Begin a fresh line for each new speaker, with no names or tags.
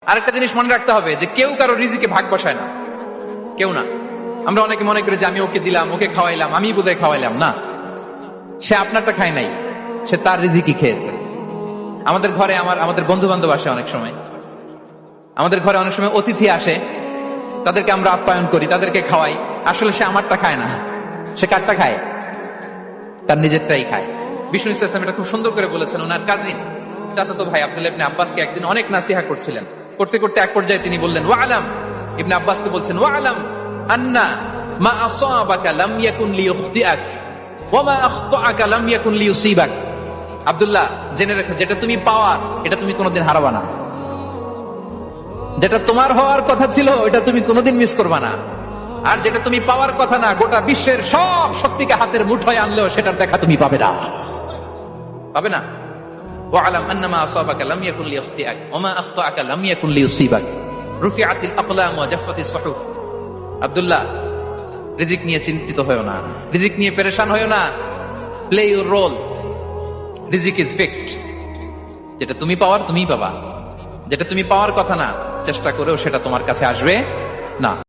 আরেকটা জিনিস মনে রাখতে হবে যে কেউ কারো রিজিকে ভাগ বসায় না, কেউ না। আমরা অনেকে মনে করি যে আমি ওকে দিলাম, ওকে খাওয়াইলাম, আমি বোধহয় খাওয়াইলাম। না, সে আপনারটা খায় নাই, সে তার রিজিকই খেয়েছে। আমাদের ঘরে আমাদের বন্ধু বান্ধব আসে অনেক সময়, আমাদের ঘরে অনেক সময় অতিথি আসে, তাদেরকে আমরা আপ্যায়ন করি, তাদেরকে খাওয়াই। আসলে সে আমারটা খায় না, সে কারটা খায়? তার নিজেরটাই খায়। বিষ্ণু ইসলাম এটা খুব সুন্দর করে বলেছেন। ওনার কাজিন চাচাতো ভাই আব্দুল্লাহ ইবনে আব্বাসকে একদিন অনেক নাসিহা করছিলেন। করতে করতে এক পর্যায়ে তিনি বললেন, ওয়া আলাম, ইবনে আব্বাসকে বলছেন, ওয়া আলাম আন্না মা আসাবাকা লাম ইয়াকুন লিইখতিআক ওয়া মা আখতাআকা লাম ইয়াকুন লিইউসিবাক। আব্দুল্লাহ, জেনে রাখো, যেটা তুমি পাওয়ার এটা তুমি কোনোদিন হারাবা না। যেটা তোমার হওয়ার কথা ছিল এটা তুমি কোনোদিন মিস করবা না। আর যেটা তুমি পাওয়ার কথা না, গোটা বিশ্বের সব শক্তিকে হাতের মুঠোয় আনলেও সেটার দেখা তুমি পাবে না, পাবে না। ওয়ালাম আন্নামা আসাবাকা লাম ইয়াকুন লিইখতিআক ওয়া মা আখতাআকা লাম ইয়াকুন লিইউসিবাক। রুফিআতিল আকলাম ওয়া জাফফাতিস সুহুফ। আব্দুল্লাহ, রিজিক নিয়ে চিন্তিত হয়ো না, রিজিক নিয়ে পেরেশান হয়ো না। প্লে ইউর রোল, রিজিক ইজ ফিক্সড। যেটা তুমি পাওয়ার তুমিই পাবা, যেটা তুমি পাওয়ার কথা না, চেষ্টা করেও সেটা তোমার কাছে আসবে না।